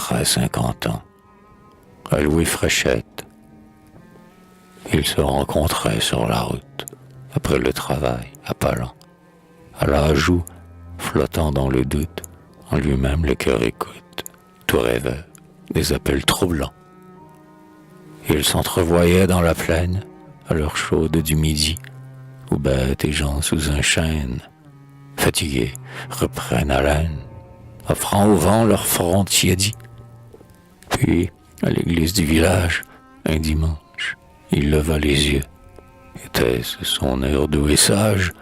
après 50 ans, à Louis Fréchette. Ils se rencontraient sur la route, après le travail, à Palan, à l'âge où, flottant dans le doute, en lui-même le cœur écoute, tout rêveur, des appels troublants. Ils s'entrevoyaient dans la plaine, à l'heure chaude du midi, où bêtes et gens sous un chêne, fatigués, reprennent haleine, offrant au vent leur front tiédi. Puis, à l'église du village, un dimanche, il leva les yeux. Était-ce son air doux et sage,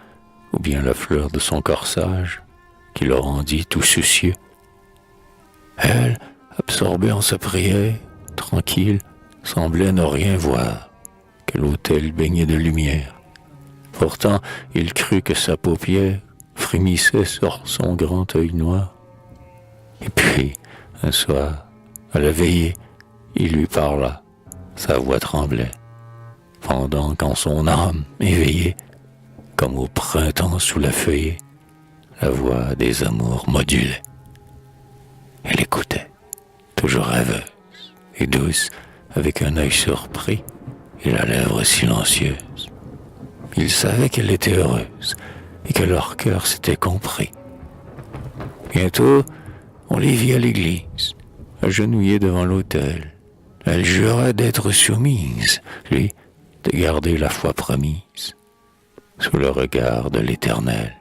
ou bien la fleur de son corsage, qui le rendit tout soucieux? Elle, absorbée en sa prière, tranquille, semblait ne rien voir, que l'autel baignait de lumière. Pourtant, il crut que sa paupière frémissait sur son grand œil noir. Et puis, un soir, à la veillée, il lui parla, sa voix tremblait, pendant qu'en son âme éveillée, comme au printemps sous la feuillée, la voix des amours modulait. Elle écoutait, toujours rêveuse et douce, avec un œil surpris et la lèvre silencieuse. Il savait qu'elle était heureuse et que leur cœur s'était compris. Bientôt, on les vit à l'église, agenouillés devant l'autel. Elle jura d'être soumise, lui, de garder la foi promise, sous le regard de l'Éternel.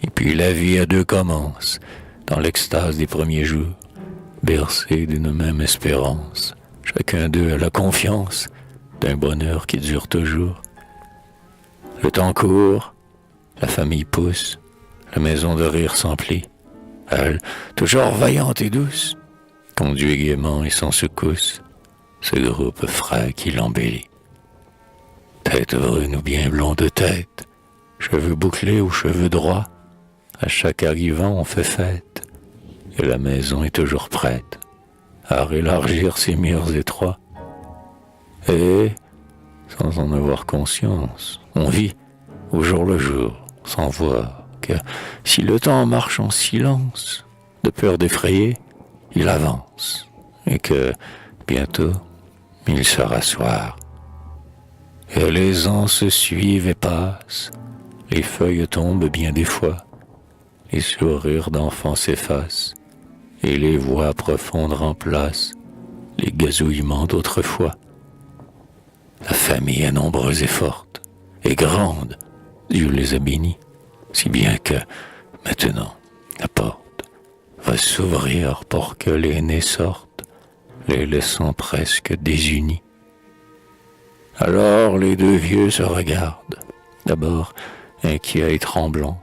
Et puis la vie à deux commence, dans l'extase des premiers jours, bercés d'une même espérance. Chacun d'eux a la confiance d'un bonheur qui dure toujours. Le temps court, la famille pousse, la maison de rire s'emplit. Elle, toujours vaillante et douce, conduit gaiement et sans secousse ce groupe frais qui l'embellit. Tête brune ou bien blonde de tête, cheveux bouclés ou cheveux droits, à chaque arrivant on fait fête, et la maison est toujours prête à élargir ses murs étroits. Et, sans en avoir conscience, on vit au jour le jour, sans voir que si le temps marche en silence, de peur d'effrayer, il avance, et que, bientôt, il sera soir. Et les ans se suivent et passent, les feuilles tombent bien des fois, les sourires d'enfants s'effacent, et les voix profondes remplacent les gazouillements d'autrefois. La famille est nombreuse et forte, et grande, Dieu les a bénis, si bien que, maintenant, la porte va s'ouvrir pour que l'aîné sorte, les laissant presque désunis. Alors les deux vieux se regardent, d'abord inquiets et tremblants,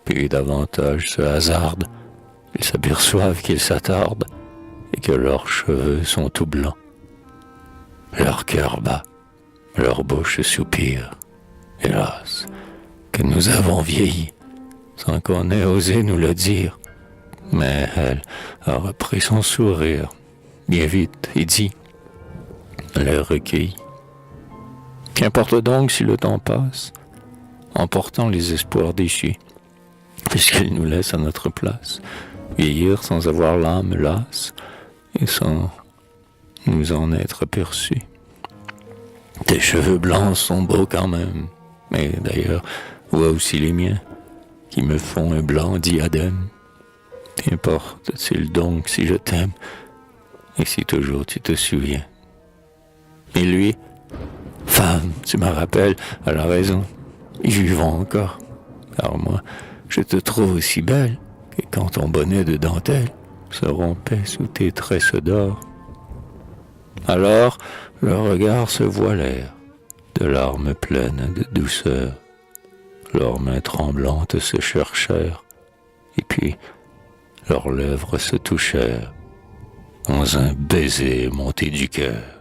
puis davantage se hasardent. Ils s'aperçoivent qu'ils s'attardent et que leurs cheveux sont tout blancs. Leur cœur bat, leur bouche soupire. Hélas, que nous avons vieilli, sans qu'on ait osé nous le dire. Mais elle a repris son sourire, bien vite, et dit, l'air recueilli. Qu'importe donc si le temps passe, emportant les espoirs déchus, puisqu'il nous laisse à notre place, vieillir sans avoir l'âme lasse, et sans nous en être aperçus. Tes cheveux blancs sont beaux quand même, mais d'ailleurs, vois aussi les miens, qui me font un blanc diadème. Qu'importe-t-il donc si je t'aime, et si toujours tu te souviens. Et lui, femme, tu me rappelles, elle a raison, y vivons encore, car moi, je te trouve aussi belle que quand ton bonnet de dentelle se rompait sous tes tresses d'or. Alors, leurs regards se voilèrent, de larmes pleines de douceur. Leurs mains tremblantes se cherchèrent, et puis leurs lèvres se touchèrent dans un baiser monté du cœur.